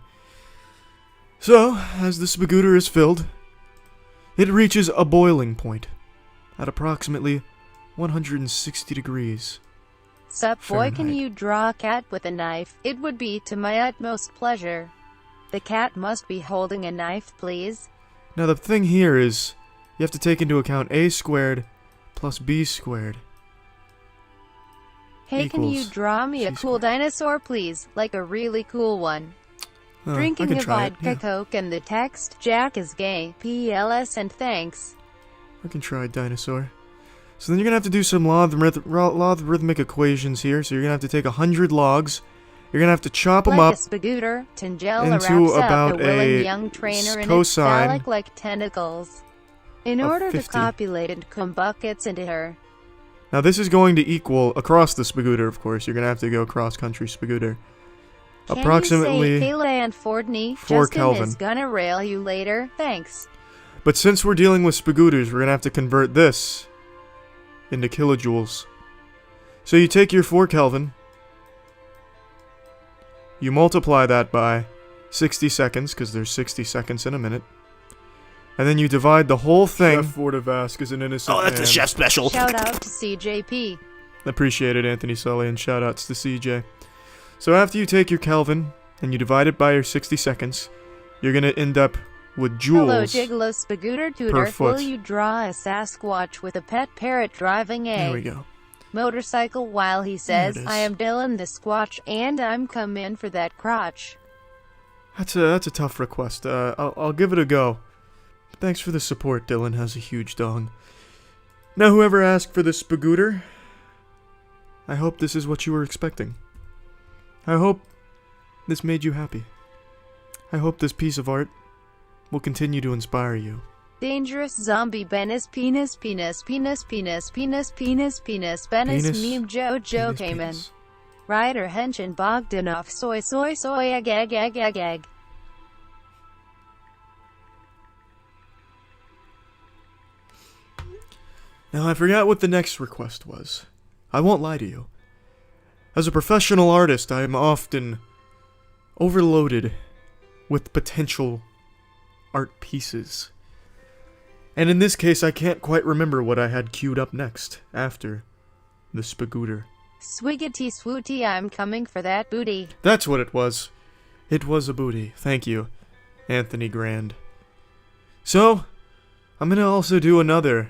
So, as the spagooter is filled, it reaches a boiling point at approximately 160 degrees.
Sup boy,
Fahrenheit.
can you draw a cat with a knife? It would be to my utmost pleasure. The cat must be holding a knife, please.
Now the thing here is, you have to take into account a squared plus b squared.
Hey, can you draw me a cool dinosaur, please? Like a really cool one. Drinking a vodka Coke and the text, Jack is gay, PLS and thanks.
I can try dinosaur. So then you're going to have to do some logarithmic equations here. So you're going to have to take 100 logs You're gonna have to chop them
like
up
a spagooter, Tingella
into
wraps up
about
the willing
a
young trainer in its
cosine
phallic-like tentacles. In
of
order to
50.
copulate and cum buckets into her.
Now this is going to equal, across the spagooter of course, you're gonna have to go cross-country spagooter. Approximately
Can you say Kayla and Fordney?
4
Justin
Kelvin.
is gonna rail you later, thanks.
But since we're dealing with spagooters, we're gonna have to convert this into kilojoules. So you take your 4 Kelvin, you multiply that by 60 seconds, because there's 60 seconds in a minute, and then you divide the whole thing. Chef Fortavask is an innocent man.
Oh, that's a chef special.
Shout out to CJP.
Appreciate it, Anthony Sully, and shoutouts to CJ. So after you take your Kelvin, and you divide it by your 60 seconds, you're gonna end up with
Hello,
joules
Gigolo Spagooter
per
Tutor.
foot.
Will you draw a Sasquatch with a pet parrot driving
There we
a
go.
motorcycle while he says,
There it is.
I am Dylan the Squatch and I'm come in for that crotch?
That's a tough request. I'll give it a go. Thanks for the support, Dylan has a huge dong. Now whoever asked for the spagooter, I hope this is what you were expecting. I hope this made you happy. I hope this piece of art will continue to inspire you.
Dangerous zombie penis penis penis penis penis penis penis penis penis
Penis,
meme Joe
penis,
came in.
penis.
Ryder Henshin Bogdanov soy soy soy egg egg egg egg egg.
Now I forgot what the next request was. I won't lie to you. As a professional artist, I am often overloaded with potential art pieces. And in this case, I can't quite remember what I had queued up next, after the spagooter.
Swiggity swooty, I'm coming for that booty.
That's what it was. It was a booty. Thank you, Anthony Grand. So, I'm gonna also do another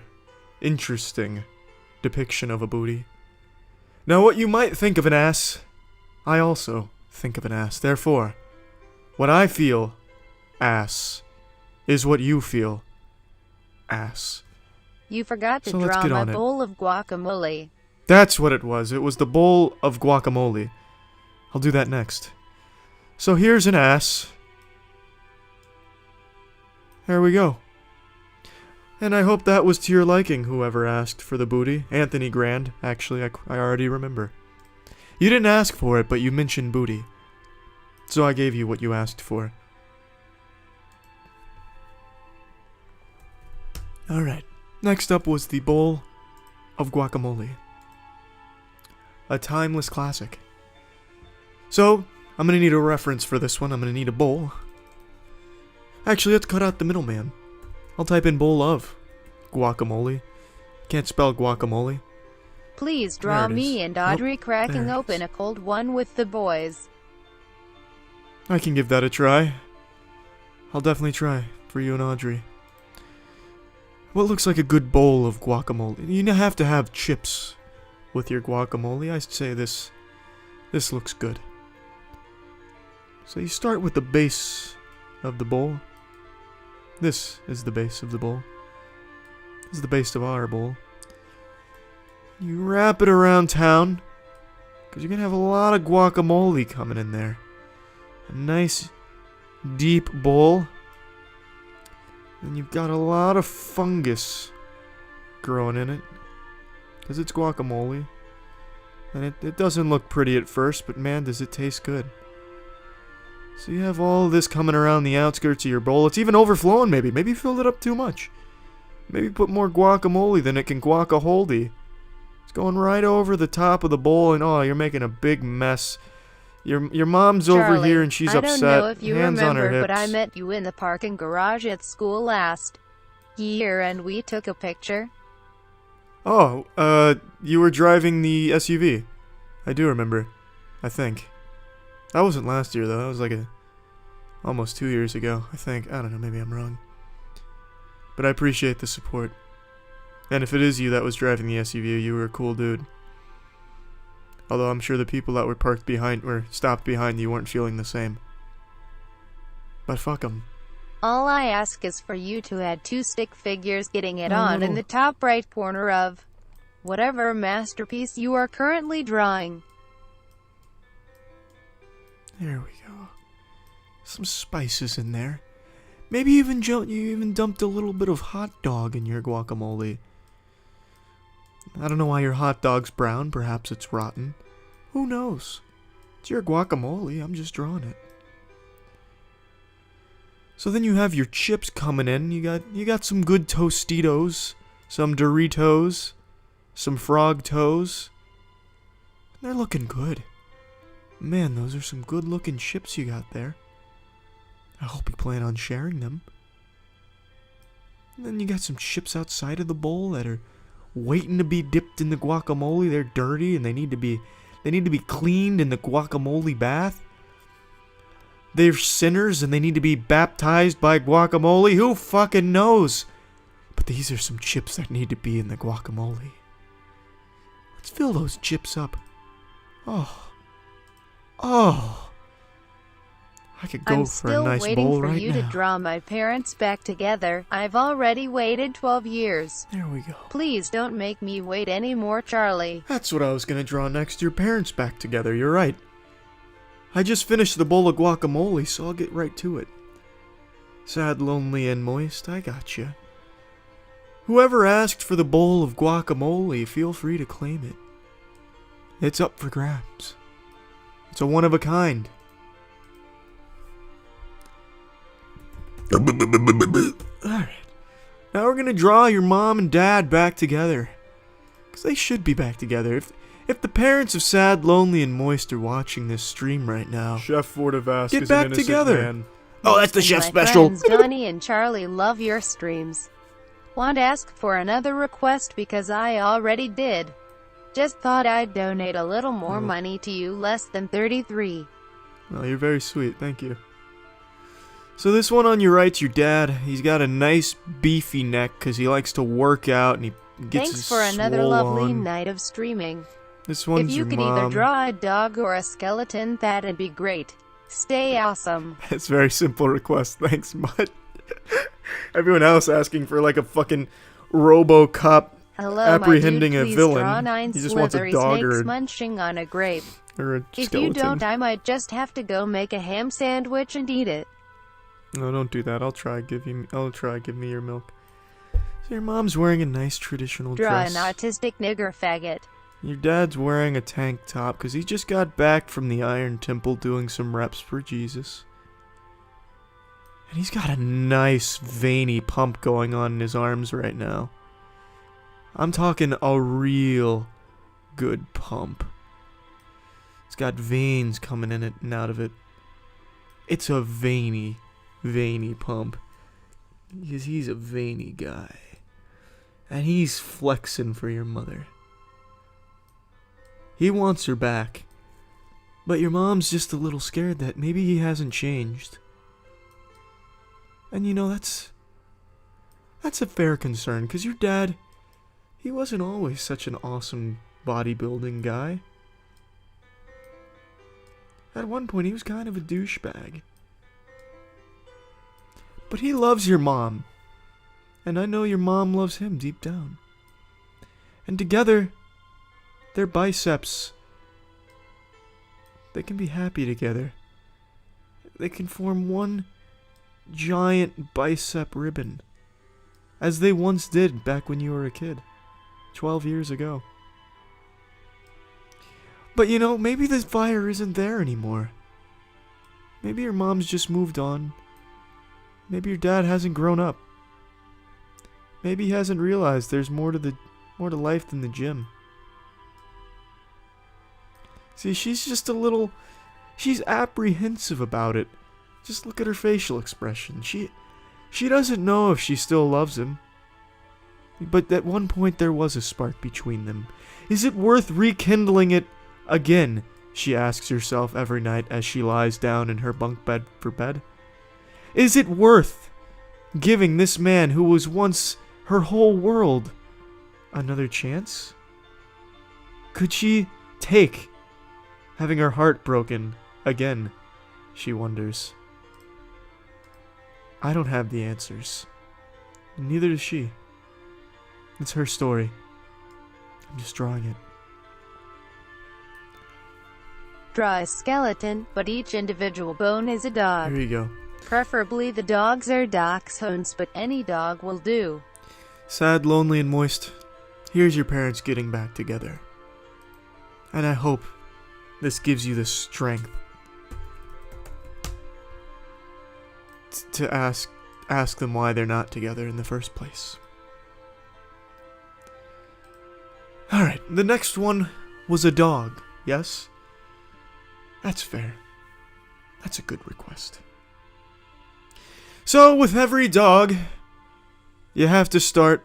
interesting depiction of a booty. Now, what you might think of an ass, I also think of an ass. Therefore, what I feel, ass, is what you feel, ass.
You forgot to
So let's
draw
get
my
on it.
bowl of guacamole.
That's what it was. It was the bowl of guacamole. I'll do that next. So here's an ass. There we go. And I hope that was to your liking, whoever asked for the booty. Anthony Grand, actually, I already remember. You didn't ask for it, but you mentioned booty. So I gave you what you asked for. Alright, next up was the bowl of guacamole. A timeless classic. So, I'm gonna need a reference for this one. I'm gonna need a bowl. Actually, let's cut out the middleman. I'll type in bowl of guacamole. Can't spell guacamole.
Please
There
draw
it is.
me and
Nope,
Audrey cracking
there it
open
is.
a cold one with the boys.
I can give that a try. I'll definitely try for you and Audrey. What looks like a good bowl of guacamole? You have to have chips with your guacamole. I'd say this looks good. So you start with the base of the bowl. This is the base of the bowl. This is the base of our bowl. You wrap it around town, because you're going to have a lot of guacamole coming in there. A nice, deep bowl. And you've got a lot of fungus growing in it, because it's guacamole. And it doesn't look pretty at first, but man, does it taste good. So you have all this coming around the outskirts of your bowl. It's even overflowing, maybe. Maybe you filled it up too much. Maybe put more guacamole than it can guac-a-holdy. It's going right over the top of the bowl, and oh, you're making a big mess. Your mom's over
Charlie,
here, and she's
I
upset.
don't know if you
Hands on her
remember,
hips.
but I met you in the parking garage at school last year and we took a picture.
Oh, you were driving the SUV. I do remember. I think. That wasn't last year, though. That was like almost 2 years ago, I think. I don't know, maybe I'm wrong. But I appreciate the support. And if it is you that was driving the SUV, you were a cool dude. Although I'm sure the people that were stopped behind you weren't feeling the same. But fuck 'em.
All I ask is for you to add 2 stick figures getting it
Oh,
on
no.
in the top right corner of whatever masterpiece you are currently drawing.
There we go. Some spices in there. Maybe you even dumped a little bit of hot dog in your guacamole. I don't know why your hot dog's brown. Perhaps it's rotten. Who knows? It's your guacamole. I'm just drawing it. So then you have your chips coming in. You got some good Tostitos, some Doritos, some Frog Toes. They're looking good. Man, those are some good looking chips you got there. I hope you plan on sharing them. And then you got some chips outside of the bowl that are waiting to be dipped in the guacamole. They're dirty and they need to be cleaned in the guacamole bath. They're sinners and they need to be baptized by guacamole. Who fucking knows? But these are some chips that need to be in the guacamole. Let's fill those chips up. Oh. I could go for a nice bowl right now. I'm still waiting for you to
draw my parents back together. I've already waited 12 years.
There we go.
Please don't make me wait anymore, Charlie.
That's what I was gonna draw next. Your parents back together. You're right. I just finished the bowl of guacamole, so I'll get right to it. Sad, lonely, and moist, I gotcha. Whoever asked for the bowl of guacamole, feel free to claim it. It's up for grabs. It's a one-of-a-kind. Alright. Now we're gonna draw your mom and dad back together. Because they should be back together. If the parents of Sad, Lonely, and Moist are watching this stream right now,
Chef Fortavask
get
is
back
an innocent
together.
man.
Oh, that's the chef
My
special.
friends Donnie and Charlie love your streams. Want to ask for another request because I already did. Just thought I'd donate a little more money to you, less than 33.
Oh, you're very sweet. Thank you. So this one on your right's your dad. He's got a nice beefy neck because he likes to work out and he gets
Thanks for another
swole
lovely
on.
night of streaming.
This one's
If you
your
could
mom.
either draw a dog or a skeleton, that'd be great. Stay awesome.
It's a very simple request. Thanks, Mutt. Everyone else asking for like a fucking RoboCop
Hello,
apprehending
my
a
dude. Please
villain.
draw 9
He just wants a
slithery
dog
snakes
or
munching on a grape.
a
If
skeleton.
you don't, I might just have to go make a ham sandwich and eat it.
No, don't do that. I'll try give me your milk. So your mom's wearing a nice traditional
Draw
dress.
an autistic nigger faggot.
Your dad's wearing a tank top because he just got back from the Iron Temple doing some reps for Jesus. And he's got a nice veiny pump going on in his arms right now. I'm talking a real good pump. It's got veins coming in it and out of it. It's a veiny pump. Because he's a veiny guy. And he's flexing for your mother. He wants her back. But your mom's just a little scared that maybe he hasn't changed. And you know, that's a fair concern, because your dad, he wasn't always such an awesome bodybuilding guy. At one point, he was kind of a douchebag. But he loves your mom. And I know your mom loves him deep down. And together, their biceps, they can be happy together. They can form one giant bicep ribbon. As they once did back when you were a kid. 12 years ago. But you know, maybe this fire isn't there anymore. Maybe your mom's just moved on. Maybe your dad hasn't grown up. Maybe he hasn't realized there's more to life than the gym. See, she's just she's apprehensive about it. Just look at her facial expression. She doesn't know if she still loves him. But at one point there was a spark between them. Is it worth rekindling it again? She asks herself every night as she lies down in her bunk bed for bed. Is it worth giving this man who was once her whole world another chance? Could she take having her heart broken again? She wonders. I don't have the answers. Neither does she. It's her story. I'm just drawing it.
draw a skeleton, but each individual bone is a dog.
Here you go.
Preferably the dogs are dachshunds, but any dog will do.
Sad, lonely, and moist. Here's your parents getting back together. And I hope this gives you the strength to ask them why they're not together in the first place. Alright, the next one was a dog, yes? That's fair. That's a good request. So, with every dog, you have to start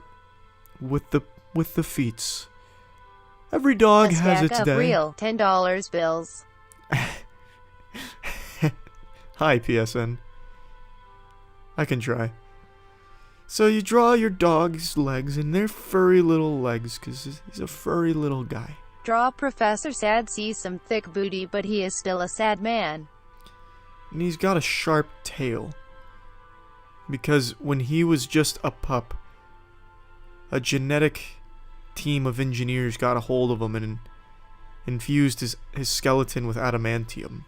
with the feets. Every dog has its day.
Real $10 bills.
Hi, PSN. I can try. So you draw your dog's legs, and they're furry little legs, because he's a furry little guy.
Draw Professor Sad sees some thick booty, but he is still a sad man.
And he's got a sharp tail. Because when he was just a pup, a genetic team of engineers got a hold of him and infused his skeleton with adamantium.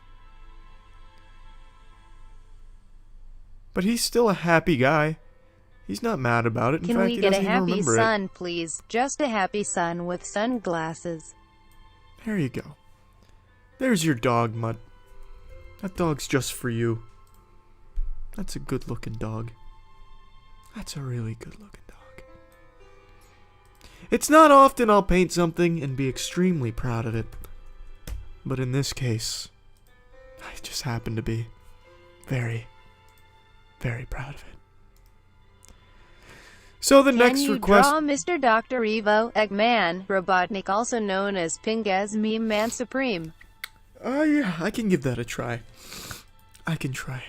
But he's still a happy guy. He's not mad about it. In
Can
fact,
we
he
get a
doesn't even
happy
remember
sun, please? Just a happy sun with sunglasses.
There you go. There's your dog, Mutt. That dog's just for you. That's a good-looking dog. That's a really good-looking dog. It's not often I'll paint something and be extremely proud of it. But in this case, I just happen to be very, very proud of it. So the next request...
Can you draw Mr. Dr. Evo, Eggman, Robotnik, also known as penguinz0 Meme Man Supreme?
Yeah, I can give that a try. I can try.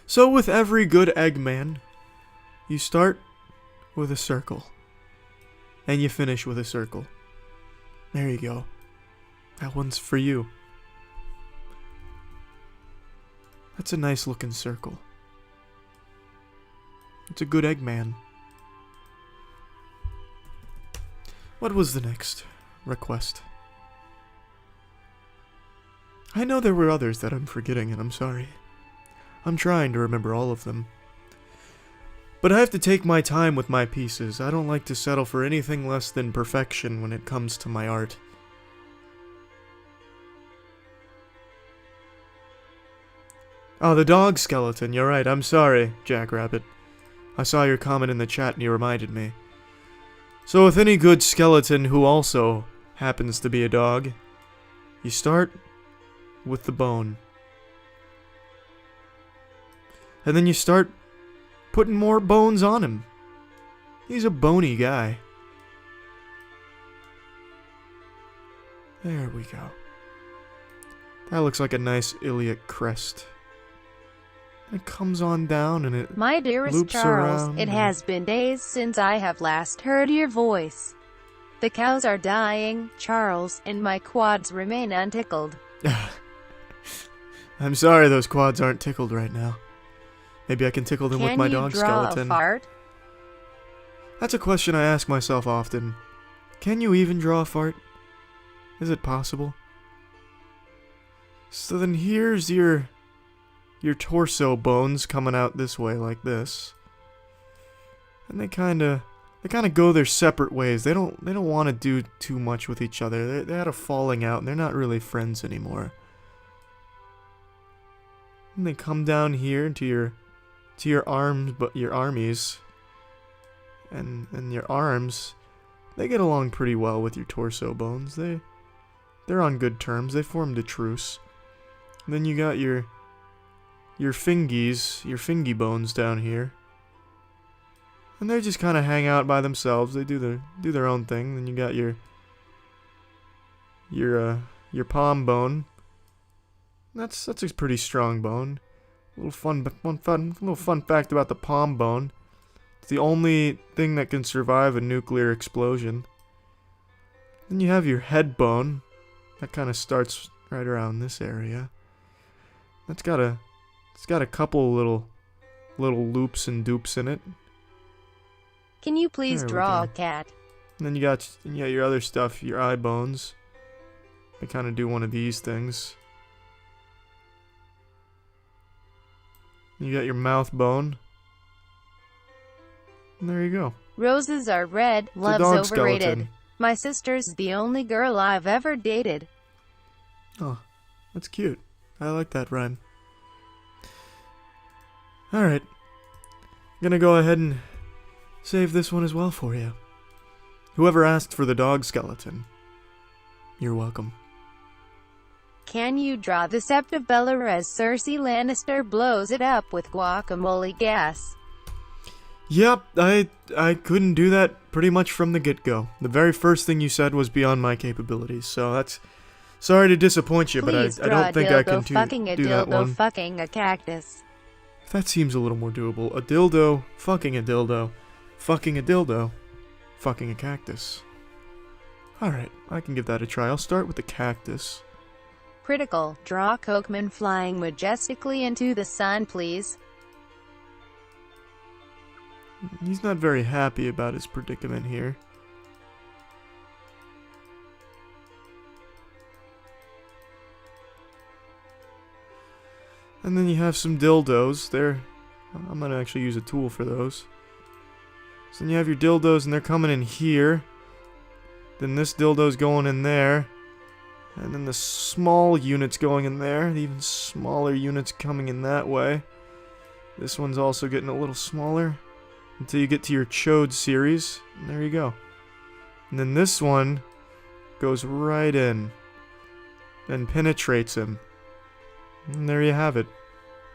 So with every good Eggman, you start with a circle. And you finish with a circle. There you go. That one's for you. That's a nice looking circle. It's a good Eggman. What was the next request? I know there were others that I'm forgetting, and I'm sorry. I'm trying to remember all of them. But I have to take my time with my pieces. I don't like to settle for anything less than perfection when it comes to my art. Oh, the dog skeleton. You're right. I'm sorry, Jackrabbit. I saw your comment in the chat and you reminded me. So with any good skeleton who also happens to be a dog, you start with the bone. And then you start putting more bones on him. He's a bony guy. There we go. That looks like a nice iliac crest. It comes on down and it
My dearest
loops
Charles,
around
it has been days since I have last heard your voice. The cows are dying, Charles, and my quads remain untickled.
I'm sorry those quads aren't tickled right now. Maybe I can tickle them with my dog skeleton.
Can you draw a fart?
That's a question I ask myself often. Can you even draw a fart? Is it possible? So then here's your torso bones coming out this way like this. And they kind of go their separate ways. They don't want to do too much with each other. They had a falling out and they're not really friends anymore. And they come down here to your arms, but your armies and your arms, they get along pretty well with your torso bones. They're on good terms. They formed a truce. And then you got your fingies, your fingy bones down here. And they just kind of hang out by themselves. They do their own thing. Then you got your palm bone. That's a pretty strong bone. Little fun fact about the palm bone. It's the only thing that can survive a nuclear explosion. Then you have your head bone. That kind of starts right around this area. It's got a couple little loops and dupes in it.
Can you please draw a cat?
And then you got your other stuff, your eye bones. I kind of do one of these things. You got your mouth bone. And there you go.
Roses are red,
It's a
love's
dog
overrated.
skeleton.
My sister's the only girl I've ever dated.
Oh, that's cute. I like that rhyme. Alright. I'm gonna go ahead and save this one as well for you. Whoever asked for the dog skeleton, you're welcome.
Can you draw the sept of Bella as Cersei Lannister blows it up with guacamole gas?
Yep, I couldn't do that pretty much from the get-go. The very first thing you said was beyond my capabilities, so that's... Sorry to disappoint you,
Please
but I don't think I can do that one.
Fucking a cactus.
That seems a little more doable. A dildo, fucking a dildo, fucking a dildo, fucking a cactus. Alright, I can give that a try. I'll start with the cactus.
Critical. Draw Cokeman flying majestically into the sun, please.
He's not very happy about his predicament here. And then you have some dildos. I'm gonna actually use a tool for those. So then you have your dildos and they're coming in here. Then this dildo's going in there. And then the small unit's going in there. The even smaller unit's coming in that way. This one's also getting a little smaller. Until you get to your Chode series. And there you go. And then this one goes right in. And penetrates him. And there you have it.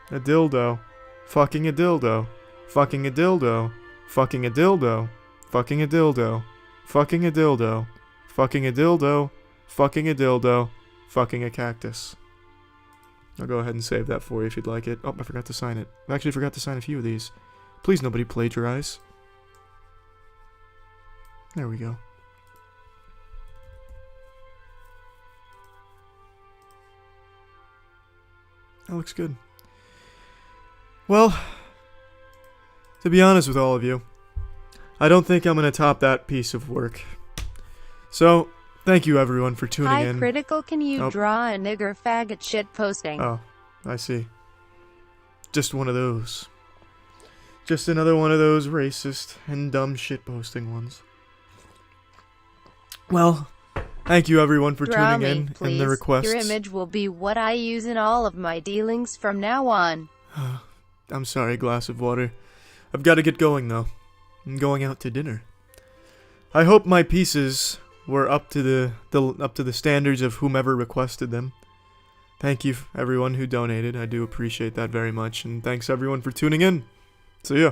A dildo. Fucking a dildo. Fucking a dildo. Fucking a dildo. Fucking a dildo. Fucking a dildo. Fucking a dildo. Fucking a dildo. Fucking a cactus. I'll go ahead and save that for you if you'd like it. Oh, I forgot to sign it. I actually forgot to sign a few of these. Please nobody plagiarize. There we go. That looks good. Well, to be honest with all of you, I don't think I'm going to top that piece of work. So, thank you everyone for tuning in.
Hi, Critical, can you draw a nigger faggot shit posting?
Oh, I see. Just one of those. Just another one of those racist and dumb shit posting ones. Well, thank you everyone for tuning in and the requests.
Your image will be what I use in all of my dealings from now on.
I'm sorry, glass of water. I've got to get going though. I'm going out to dinner. I hope my pieces were up to the standards of whomever requested them. Thank you everyone who donated. I do appreciate that very much, and thanks everyone for tuning in. See ya.